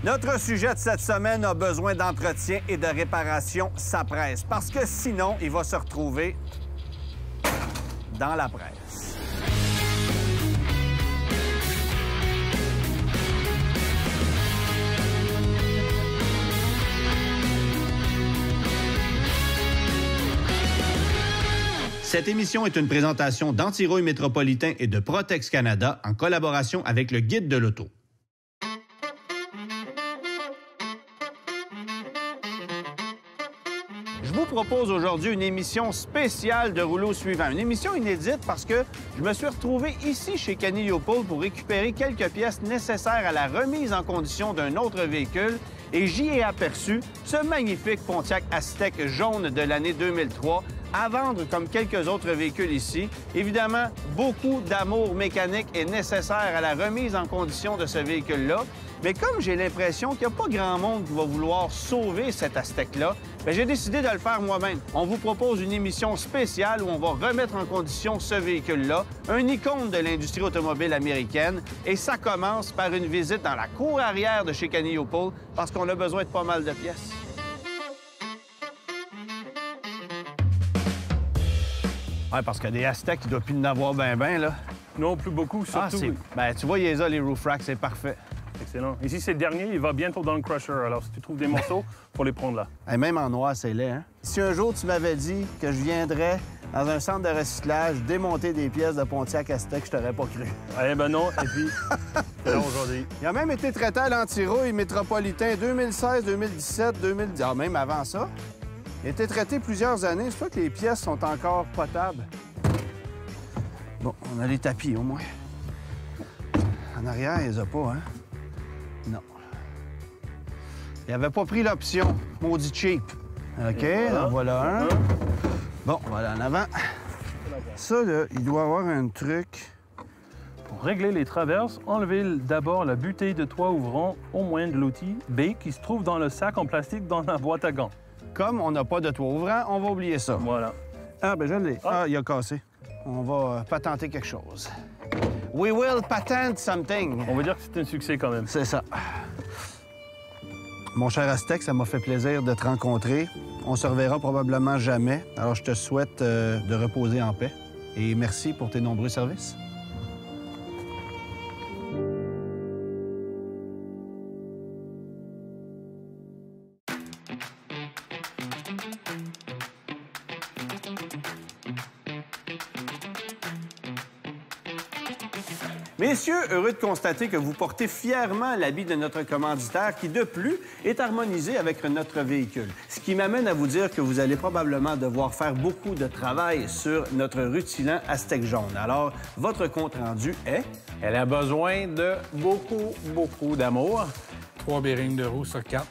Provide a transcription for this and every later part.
Notre sujet de cette semaine a besoin d'entretien et de réparation, ça presse, parce que sinon, il va se retrouver dans la presse. Cette émission est une présentation d'Antirouille Métropolitain et de Protex Canada en collaboration avec le Guide de l'auto. Je vous propose aujourd'hui une émission spéciale de Rouleau Suivant. Une émission inédite parce que je me suis retrouvé ici chez Canilio-Pole pour récupérer quelques pièces nécessaires à la remise en condition d'un autre véhicule et j'y ai aperçu ce magnifique Pontiac Aztek jaune de l'année 2003 à vendre comme quelques autres véhicules ici. Évidemment, beaucoup d'amour mécanique est nécessaire à la remise en condition de ce véhicule-là. Mais comme j'ai l'impression qu'il n'y a pas grand monde qui va vouloir sauver cet Aztek-là, j'ai décidé de le faire moi-même. On vous propose une émission spéciale où on va remettre en condition ce véhicule-là, un icône de l'industrie automobile américaine, et ça commence par une visite dans la cour arrière de chez Canilio-Pole parce qu'on a besoin de pas mal de pièces. Oui, parce que des Aztek, il ne doit plus en avoir ben, là. Non, plus beaucoup, surtout. Tu vois, il les a, les roof racks, c'est parfait. Excellent. Ici, c'est le dernier, il va bientôt dans le crusher. Alors, si tu trouves des morceaux, faut les prendre là. Et même en noir, c'est laid, hein? Si un jour, tu m'avais dit que je viendrais dans un centre de recyclage démonter des pièces de Pontiac Aztek, je t'aurais pas cru. Eh ben non, et puis, c'est là aujourd'hui. Il a même été traité à l'antirouille métropolitain 2016, 2017, 2010. Ah, même avant ça. Il a été traité plusieurs années. C'est pas que les pièces sont encore potables. Bon, on a les tapis, au moins. En arrière, il les a pas, hein? Non. Il avait pas pris l'option. Maudit cheap. OK, en voilà un. Bon, voilà en avant. Ça, là, il doit avoir un truc. Pour régler les traverses, enlevez d'abord la bouteille de toit ouvrant au moins de l'outil B qui se trouve dans le sac en plastique dans la boîte à gants. Comme on n'a pas de toit ouvrant, on va oublier ça. Voilà. Ah, ben je l'ai. Ah, il a cassé. On va patenter quelque chose. We will patent something. On va dire que c'est un succès quand même. C'est ça. Mon cher Aztek, ça m'a fait plaisir de te rencontrer. On se reverra probablement jamais. Alors, je te souhaite de reposer en paix. Et merci pour tes nombreux services. Messieurs, heureux de constater que vous portez fièrement l'habit de notre commanditaire qui, de plus, est harmonisé avec notre véhicule. Ce qui m'amène à vous dire que vous allez probablement devoir faire beaucoup de travail sur notre rutilant Aztek jaune. Alors, votre compte-rendu est... Elle a besoin de beaucoup d'amour. 3 bearings de roue sur 4.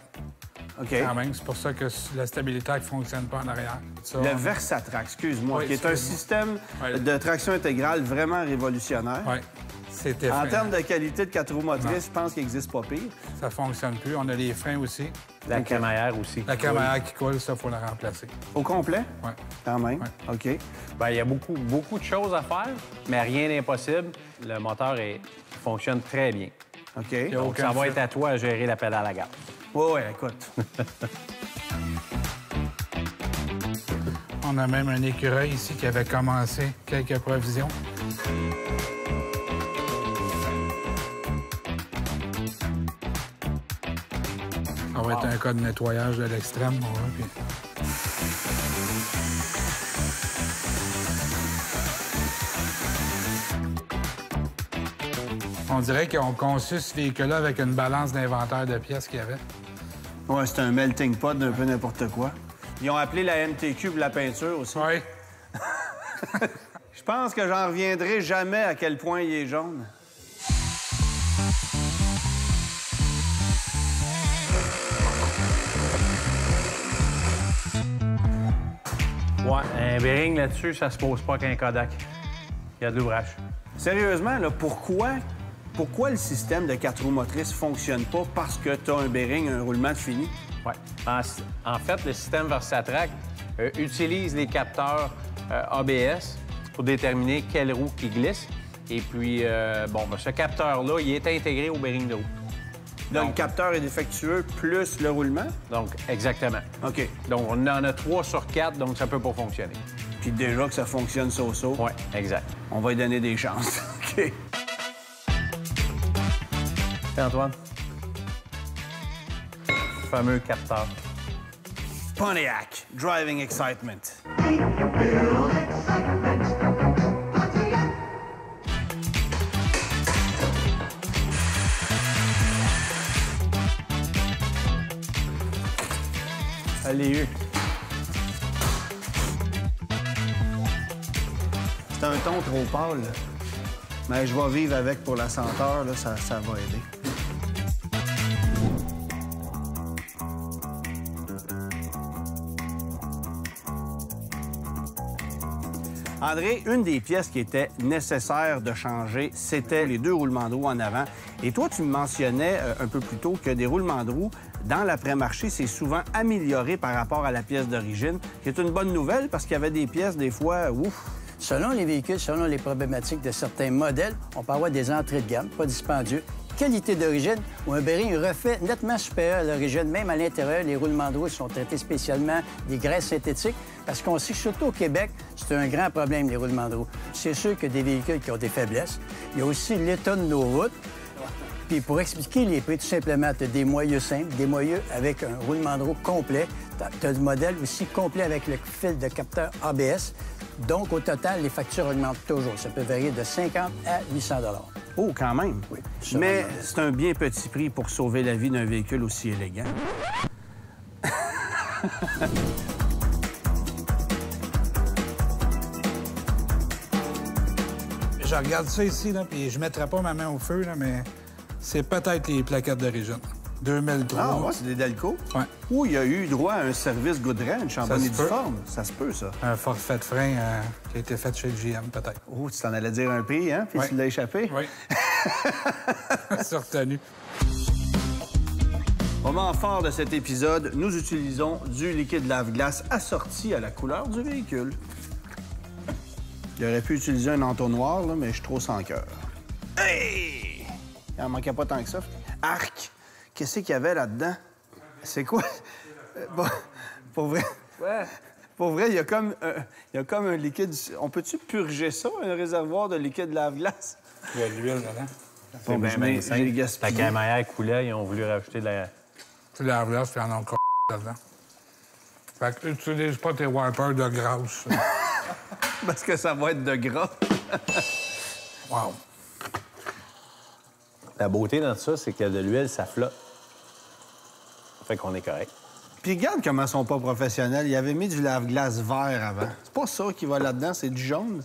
OK. Quand même, c'est pour ça que la stabilité ne fonctionne pas en arrière. Ça, le Versatrac, excuse-moi, oui, qui est un système de traction intégrale vraiment révolutionnaire. Oui, c'était En termes de qualité de 4 roues motrices, je pense qu'il n'existe pas pire. Ça ne fonctionne plus. On a les freins aussi. La crémaillère aussi. La crémaillère qui coule, ça, il faut la remplacer. Au complet? Oui. Quand même. Ouais. OK. Bien, il y a beaucoup de choses à faire, mais rien d'impossible. Le moteur fonctionne très bien. OK. Donc, ça va être à toi à gérer la pédale à gaz. Oui, écoute. On a même un écureuil ici qui avait commencé quelques provisions. Ça va être un cas de nettoyage de l'extrême. Puis... On dirait qu'ils ont conçu ce véhicule-là avec une balance d'inventaire de pièces qu'il y avait. Oui, c'est un melting pot d'un peu n'importe quoi. Ils ont appelé la MTQ pour la peinture aussi. Oui. Je pense que j'en reviendrai jamais à quel point il est jaune. Ouais, un bearing là-dessus, ça se pose pas qu'un Kodak. Il y a de l'ouvrage. Sérieusement, là, pourquoi le système de 4 roues motrices fonctionne pas parce que tu as un bearing, un roulement de fini? Oui. En fait, le système Versatrac utilise les capteurs ABS pour déterminer quelle roue qui glisse. Et puis, ce capteur-là, il est intégré au bearing de roue. Là, le capteur est défectueux plus le roulement? Donc, exactement. OK. Donc, on en a 3 sur 4, donc ça peut pas fonctionner. Puis déjà que ça fonctionne so-so, Oui, exact. on va lui donner des chances. OK. Hey, Antoine. Fameux capteur. Pontiac, driving excitement. Allez, C'est un ton trop pâle, là. Mais je vais vivre avec pour la senteur, là, ça va aider. André, une des pièces qui était nécessaire de changer, c'était les 2 roulements de roues en avant. Et toi, tu me mentionnais un peu plus tôt que des roulements de roues, dans l'après-marché, c'est souvent amélioré par rapport à la pièce d'origine, qui est une bonne nouvelle parce qu'il y avait des pièces, des fois, ouf. Selon les véhicules, selon les problématiques de certains modèles, on peut avoir des entrées de gamme, pas dispendieux, qualité d'origine ou un bearing refait nettement supérieur à l'origine. Même à l'intérieur, les roulements de roues sont traités spécialement des graisses synthétiques parce qu'on sait que surtout au Québec, c'est un grand problème, les roulements de roues. C'est sûr qu'il y a des véhicules qui ont des faiblesses. Il y a aussi l'état de nos routes. Puis pour expliquer les prix, tout simplement, tu as des moyeux simples, des moyeux avec un roulement de roue complet. Tu as du modèle aussi complet avec le fil de capteur ABS. Donc, au total, les factures augmentent toujours. Ça peut varier de 50 à 800 $. Oh, quand même. Oui. Mais c'est un bien petit prix pour sauver la vie d'un véhicule aussi élégant. Je regarde ça ici, là, puis je mettrai pas ma main au feu, là, mais c'est peut-être les plaquettes d'origine. 2003. Ah, ouais, c'est des Delco? Ouais. Ou il y a eu droit à un service Goodwrench en bonne et due forme. Ça se peut, ça. Un forfait de frein qui a été fait chez le GM, peut-être. Oh, tu t'en allais dire un prix, hein? Puis Ouais. tu l'as échappé? Oui. C'est retenu. Moment fort de cet épisode, nous utilisons du liquide lave-glace assorti à la couleur du véhicule. J'aurais pu utiliser un entonnoir, là, mais je suis trop sans cœur. Hey! Il en manquait pas tant que ça. Arc! Qu'est-ce qu'il y avait là-dedans? C'est quoi? Bon, pour vrai... Ouais. Pour vrai, il y a comme un liquide... On peut-tu purger ça, un réservoir de liquide lave-glace? Il y a de l'huile dedans. Bon, ben, bien j'ai simple. La gaspillé. crémaillère coulait, ils ont voulu rajouter de la... Tu laves là, puis en as encore dedans. Fait que utilise pas tes wipers de grâce. Parce que ça va être de gras. Wow. La beauté dans ça, c'est que de l'huile, ça flotte. Fait qu'on est correct. Puis regarde comment ils sont pas professionnels. Ils avaient mis du lave-glace vert avant. C'est pas ça qui va là-dedans, c'est du jaune.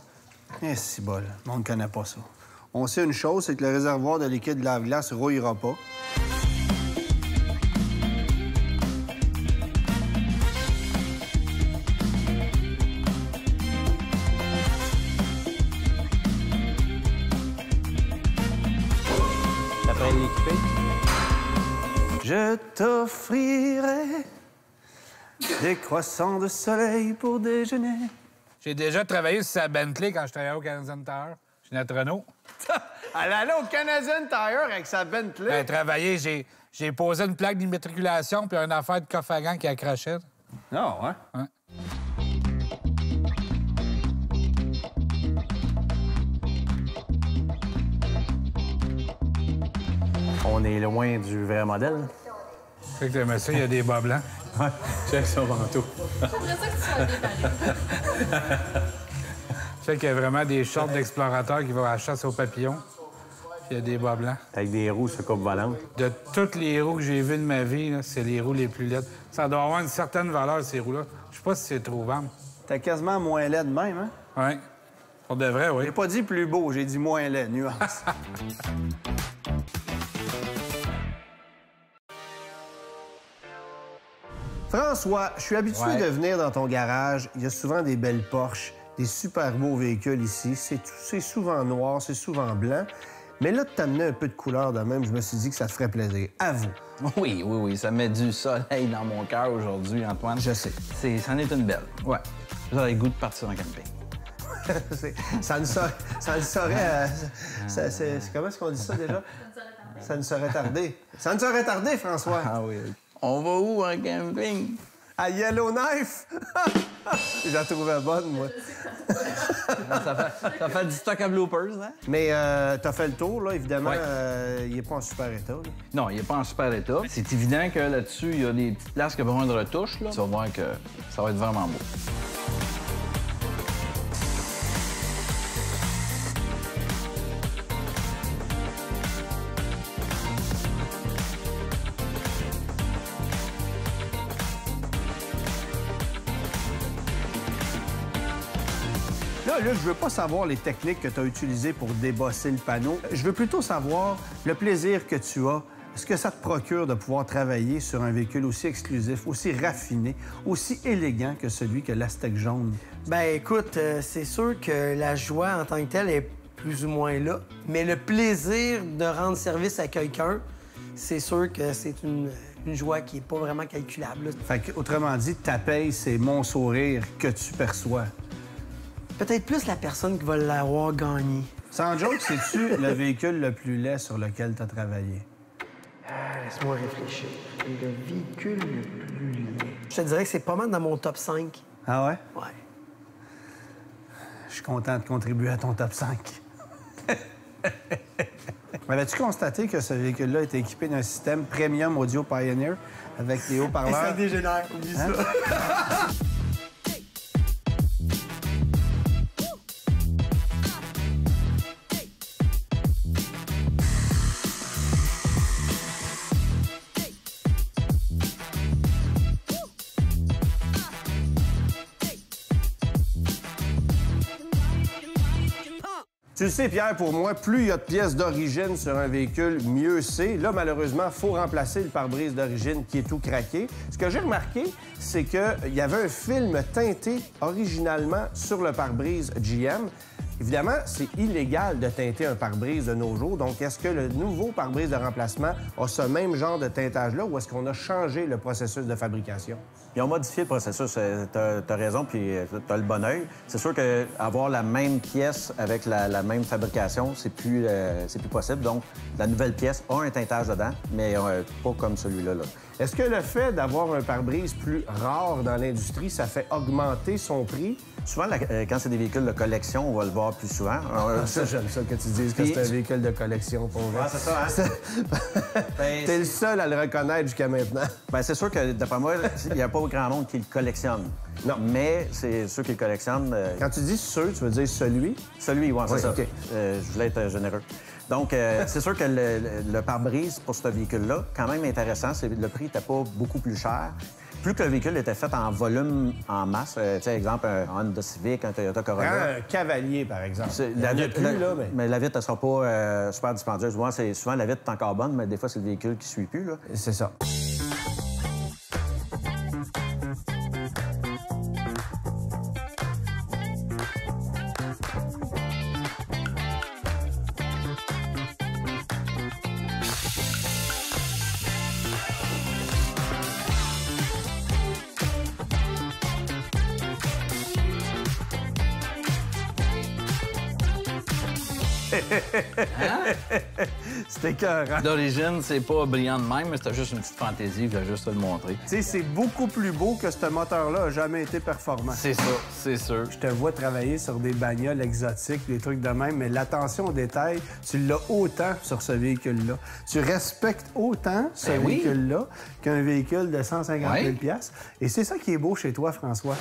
Eh, c'est bol. Le monde connaît pas ça. On sait une chose, c'est que le réservoir de liquide lave-glace rouillera pas. Après l'équiper, Je t'offrirai des croissants de soleil pour déjeuner. J'ai déjà travaillé sur sa Bentley quand je travaillais au Canadian Tire, chez notre Renault. Elle allait au Canadian Tire avec sa Bentley. Ben, travaillé, j'ai posé une plaque d'immatriculation puis une affaire de coffre à gants qui accrochait. Non, ouais. Ouais. on est loin du vrai modèle. Fait que t'aimais ça, il y a des bas blancs. Ouais, check son manteau. J'aimerais ça que tu sois déballé. Tu sais qu'il y a vraiment des shorts d'explorateurs qui vont à la chasse aux papillons. Puis il y a des bas blancs. Avec des roues sur coupe volante. De toutes les roues que j'ai vues de ma vie, là, c'est les roues les plus laides. Ça doit avoir une certaine valeur, ces roues-là. Je sais pas si c'est trouvable. T'es quasiment moins laid de même, hein? Oui. Pour de vrai, oui. J'ai pas dit plus beau, j'ai dit moins laid, nuance. François, je suis habitué Ouais. de venir dans ton garage. Il y a souvent des belles Porsche, des super beaux véhicules ici. C'est souvent noir, c'est souvent blanc. Mais là, de t'amener un peu de couleur de même, je me suis dit que ça te ferait plaisir. Avoue. Oui, ça met du soleil dans mon cœur aujourd'hui, Antoine. Je sais. C'en est une belle. Ouais. J'aurais le goût de partir en camping. Ça le saurait. C'est comment est-ce qu'on dit ça déjà? Ça ne serait tardé. Ça ne serait tardé, François. Ah oui. On va où en camping? À Yellowknife? J'en trouvais bonne, moi. ça fait du stock à bloopers, hein? Mais t'as fait le tour, là, évidemment. Ouais. Il est pas en super état, là. Non, il n'est pas en super état. C'est évident que là-dessus, il y a des petites places qui ont besoin de retouches. Là. Tu vas voir que ça va être vraiment beau. Là, je veux pas savoir les techniques que tu as utilisées pour débosser le panneau. Je veux plutôt savoir le plaisir que tu as. Est-ce que ça te procure de pouvoir travailler sur un véhicule aussi exclusif, aussi raffiné, aussi élégant que celui que l'Aztec jaune? Ben écoute, c'est sûr que la joie en tant que telle est plus ou moins là. Mais le plaisir de rendre service à quelqu'un, c'est sûr que c'est une joie qui est pas vraiment calculable, là. Fait que, autrement dit, ta paye, c'est mon sourire que tu perçois. Peut-être plus la personne qui va l'avoir gagné. Sans joke, c'est-tu le véhicule le plus laid sur lequel tu as travaillé? Laisse-moi réfléchir. Le véhicule le plus laid. Je te dirais que c'est pas mal dans mon top 5. Ah ouais? Ouais. Je suis content de contribuer à ton top 5. Avais-tu constaté que ce véhicule-là était équipé d'un système Premium Audio Pioneer avec des haut-parleurs? Ça dégénère, oublie ça. Tu le sais, Pierre, pour moi, plus il y a de pièces d'origine sur un véhicule, mieux c'est. Là, malheureusement, il faut remplacer le pare-brise d'origine qui est tout craqué. Ce que j'ai remarqué, c'est qu'il y avait un film teinté originalement sur le pare-brise GM. Évidemment, c'est illégal de teinter un pare-brise de nos jours. Donc, est-ce que le nouveau pare-brise de remplacement a ce même genre de teintage-là ou est-ce qu'on a changé le processus de fabrication? Ils ont modifié le processus. T'as raison, puis t'as le bon œil. C'est sûr qu'avoir la même pièce avec la même fabrication, c'est plus possible. Donc, la nouvelle pièce a un teintage dedans, mais pas comme celui-là. Là. Est-ce que le fait d'avoir un pare-brise plus rare dans l'industrie, ça fait augmenter son prix? Souvent, quand c'est des véhicules de collection, on va le voir plus souvent. Ça, j'aime ça que tu dises que c'est un véhicule de collection, pour vrai. Ah, c'est ça, hein? T'es le seul à le reconnaître jusqu'à maintenant. Bien, c'est sûr que, d'après moi, il n'y a pas grand monde qui le collectionne. Non. Mais c'est ceux qui le collectionnent... Quand tu dis ceux, tu veux dire celui? Celui, oui, c'est ça. OK. Je voulais être généreux. Donc, c'est sûr que le pare-brise pour ce véhicule-là, quand même intéressant, le prix n'était pas beaucoup plus cher. Plus que le véhicule était fait en volume, en masse, tu sais, exemple, un Honda Civic, un Toyota Corolla. Un Cavalier, par exemple. La vitre, mais la vitre, elle sera pas super dispendieuse. Souvent, la vitre est encore bonne, mais des fois, c'est le véhicule qui ne suit plus. Là. C'est ça. C'était écœurant. D'origine, c'est pas brillant de même, mais c'était juste une petite fantaisie, je voulais juste te le montrer. Tu sais, c'est beaucoup plus beau que ce moteur-là a jamais été performant. C'est ça, c'est sûr. Je te vois travailler sur des bagnoles exotiques, des trucs de même, mais l'attention aux détails, tu l'as autant sur ce véhicule-là. Tu respectes autant ce véhicule-là qu'un véhicule de 150 000 $. Et c'est ça qui est beau chez toi, François.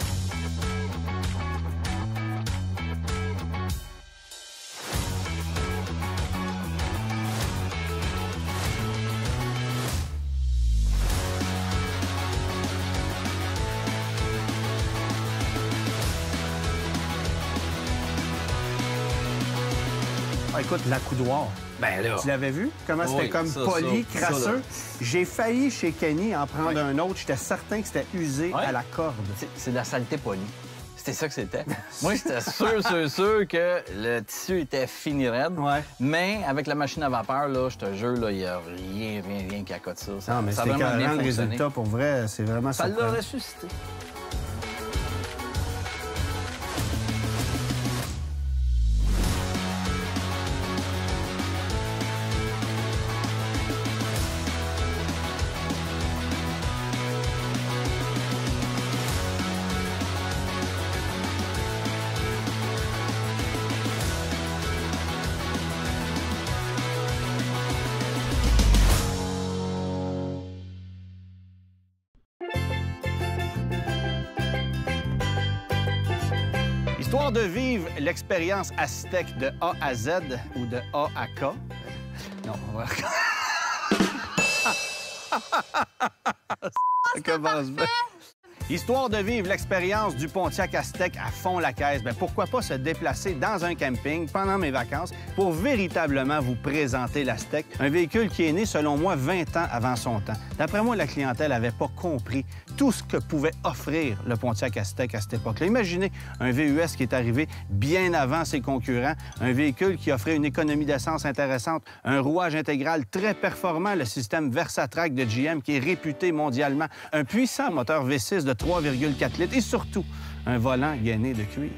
Ah, écoute, l'accoudoir. Ben là. Tu l'avais vu? Comment c'était comme ça, poli, ça, crasseux? ça, J'ai failli chez Kenny en prendre un autre. J'étais certain que c'était usé à la corde. C'est de la saleté polie. C'était ça que c'était. Moi, j'étais sûr que le tissu était fini raide. Ouais. Mais avec la machine à vapeur, là, je te jure, il n'y a rien qui accote ça. Non, mais ça a c'était vraiment bien carrément le fonctionné. résultat. Pour vrai, c'est vraiment Ça l'a surprenant. ressuscité. Histoire de vivre l'expérience Aztec de A à Z ou de A à K. Non, on va... Ça commence bien. Histoire de vivre l'expérience du Pontiac Aztec à fond la caisse, bien, pourquoi pas se déplacer dans un camping pendant mes vacances pour véritablement vous présenter l'Aztec, un véhicule qui est né, selon moi, 20 ans avant son temps. D'après moi, la clientèle n'avait pas compris tout ce que pouvait offrir le Pontiac Aztec à cette époque-là. Imaginez un VUS qui est arrivé bien avant ses concurrents, un véhicule qui offrait une économie d'essence intéressante, un rouage intégral très performant, le système Versatrac de GM qui est réputé mondialement, un puissant moteur V6 de 3,4 litres et surtout un volant gainé de cuir.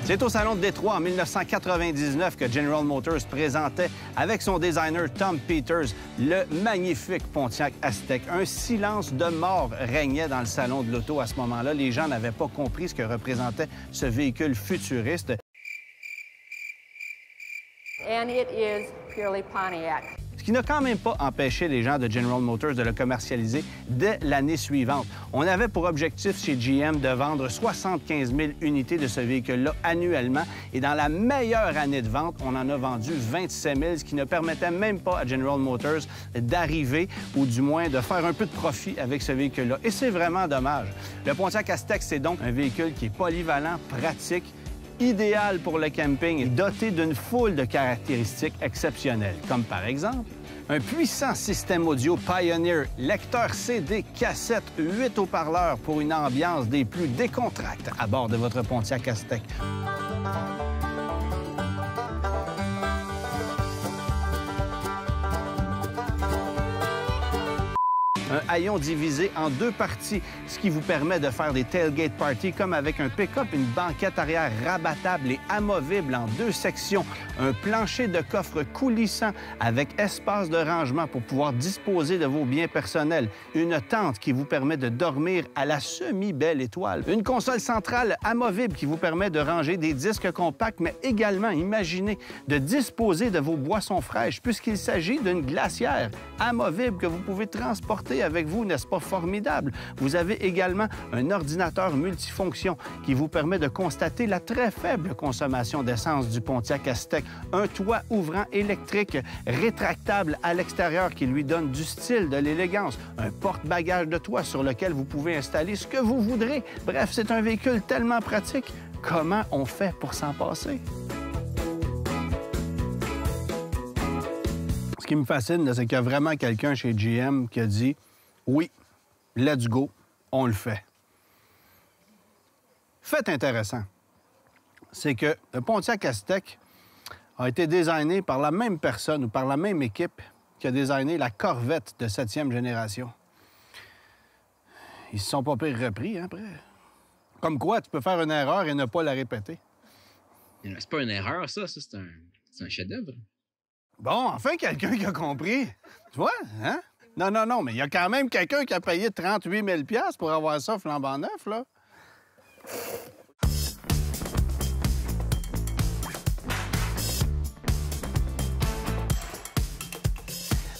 C'est au Salon de Détroit en 1999 que General Motors présentait avec son designer Tom Peters le magnifique Pontiac Aztec. Un silence de mort régnait dans le salon de l'auto à ce moment-là. Les gens n'avaient pas compris ce que représentait ce véhicule futuriste. And it is purely Pontiac. Ce qui n'a quand même pas empêché les gens de General Motors de le commercialiser dès l'année suivante. On avait pour objectif chez GM de vendre 75 000 unités de ce véhicule-là annuellement. Et dans la meilleure année de vente, on en a vendu 27 000, ce qui ne permettait même pas à General Motors d'arriver, ou du moins de faire un peu de profit avec ce véhicule-là. Et c'est vraiment dommage. Le Pontiac Aztec, c'est donc un véhicule qui est polyvalent, pratique, idéal pour le camping et doté d'une foule de caractéristiques exceptionnelles, comme par exemple un puissant système audio Pioneer, lecteur CD, cassette, 8 haut-parleurs pour une ambiance des plus décontractes à bord de votre Pontiac Aztec. Un haillon divisé en deux parties, ce qui vous permet de faire des tailgate parties comme avec un pick-up, une banquette arrière rabattable et amovible en deux sections, un plancher de coffre coulissant avec espace de rangement pour pouvoir disposer de vos biens personnels, une tente qui vous permet de dormir à la semi-belle étoile, une console centrale amovible qui vous permet de ranger des disques compacts, mais également, imaginez, de disposer de vos boissons fraîches puisqu'il s'agit d'une glacière amovible que vous pouvez transporter avec vous, n'est-ce pas formidable? Vous avez également un ordinateur multifonction qui vous permet de constater la très faible consommation d'essence du Pontiac Aztec, un toit ouvrant électrique rétractable à l'extérieur qui lui donne du style, de l'élégance, un porte-bagages de toit sur lequel vous pouvez installer ce que vous voudrez. Bref, c'est un véhicule tellement pratique. Comment on fait pour s'en passer? Ce qui me fascine, c'est qu'il y a vraiment quelqu'un chez GM qui a dit « Oui, let's go, on le fait ». Fait intéressant, c'est que le Pontiac Aztec a été designé par la même personne ou par la même équipe qui a designé la Corvette de 7e génération. Ils se sont pas pire repris, hein, après. Comme quoi, tu peux faire une erreur et ne pas la répéter. C'est pas une erreur, ça. C'est un chef-d'œuvre. Bon, enfin, quelqu'un qui a compris. Tu vois, hein? Non, mais il y a quand même quelqu'un qui a payé 38 000 $ pour avoir ça flambant neuf, là.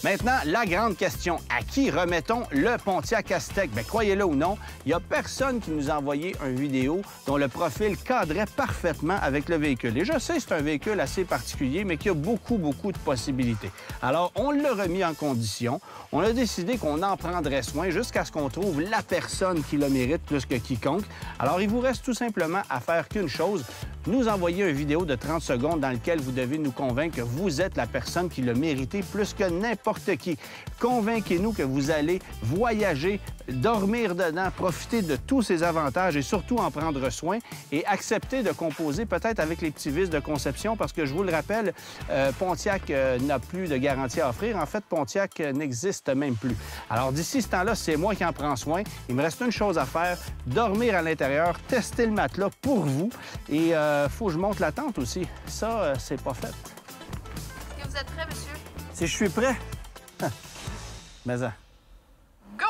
Maintenant, la grande question, à qui remettons le Pontiac Aztec? Bien, croyez-le ou non, il n'y a personne qui nous a envoyé une vidéo dont le profil cadrait parfaitement avec le véhicule. Et je sais, c'est un véhicule assez particulier, mais qui a beaucoup de possibilités. Alors, on l'a remis en condition. On a décidé qu'on en prendrait soin jusqu'à ce qu'on trouve la personne qui le mérite plus que quiconque. Alors, il vous reste tout simplement à faire qu'une chose, nous envoyer une vidéo de 30 secondes dans laquelle vous devez nous convaincre que vous êtes la personne qui l'a mérité plus que n'importe qui. Convainquez-nous que vous allez voyager, dormir dedans, profiter de tous ces avantages et surtout en prendre soin et accepter de composer peut-être avec les petits vices de conception parce que, je vous le rappelle, Pontiac n'a plus de garantie à offrir. En fait, Pontiac n'existe même plus. Alors, d'ici ce temps-là, c'est moi qui en prends soin. Il me reste une chose à faire, dormir à l'intérieur, tester le matelas pour vous et faut que je monte la tente aussi. Ça, c'est pas fait. Est-ce que vous êtes prêt, monsieur? Si je suis prêt. Mais ça. Go!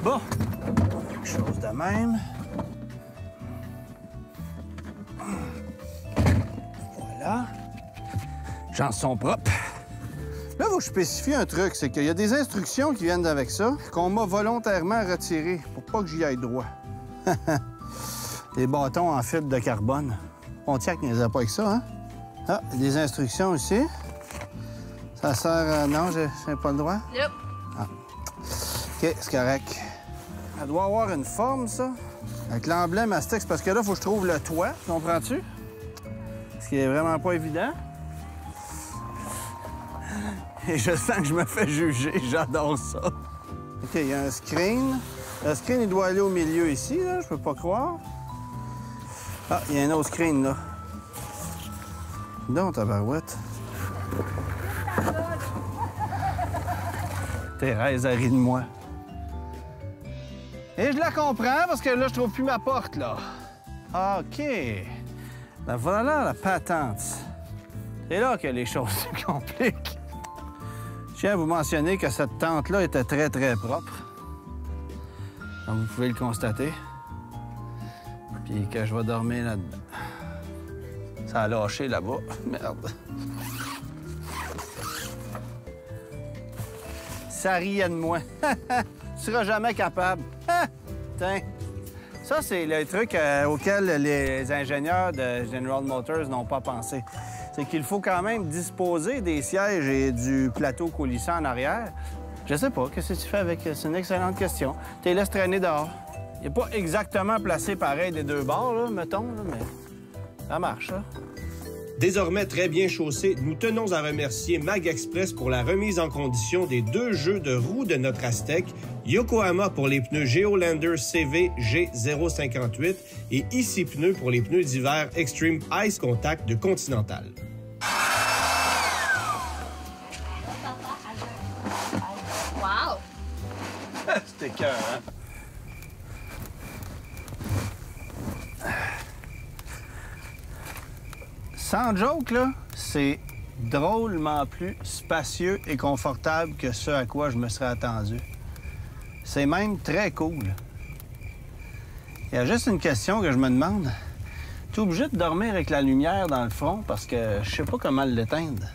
Bon. Quelque chose de même. Voilà. J'en sont propres. Là, il faut que je spécifie un truc, c'est qu'il y a des instructions qui viennent avec ça qu'on m'a volontairement retirées pour pas que j'y aille droit. Des bâtons en fibre de carbone. Pontiac n'y a pas avec ça, hein? Ah, des instructions ici. Ça sert à... Non, j'ai pas le droit? Yep. Ah. OK, c'est correct. Elle doit avoir une forme, ça. Avec l'emblème Aztex, parce que là, il faut que je trouve le toit, comprends-tu? Ce qui est vraiment pas évident. Et je sens que je me fais juger. J'adore ça. OK, il y a un screen. Le screen, il doit aller au milieu ici, là. Je peux pas croire. Ah, il y a un autre screen, là. Non, tabarouette. Thérèse, elle rit de moi. Et je la comprends, parce que là, je trouve plus ma porte, là. OK. Ben voilà la patente. C'est là que les choses se compliquent. Je tiens à vous mentionner que cette tente-là était très, très propre. Comme vous pouvez le constater. Puis que je vais dormir là-dedans. Ça a lâché là-bas. Merde. Ça riait de moi. Tu seras jamais capable. Tiens. Ça, c'est le truc auquel les ingénieurs de General Motors n'ont pas pensé. C'est qu'il faut quand même disposer des sièges et du plateau coulissant en arrière. Je sais pas, qu'est-ce que tu fais avec... C'est une excellente question. Tu les laisses traîner dehors. Il n'est pas exactement placé pareil des deux bords, là, mettons, là, mais ça marche, ça. Désormais très bien chaussé, nous tenons à remercier Mag Express pour la remise en condition des 2 jeux de roues de notre Aztek, Yokohama pour les pneus Geolandar CV G058 et Ici Pneus pour les pneus d'hiver Extreme Ice Contact de Continental. Wow! C'était cœur, hein? Sans joke, là, c'est drôlement plus spacieux et confortable que ce à quoi je me serais attendu. C'est même très cool. Il y a juste une question que je me demande. Tu es obligé de dormir avec la lumière dans le front parce que je sais pas comment l'éteindre.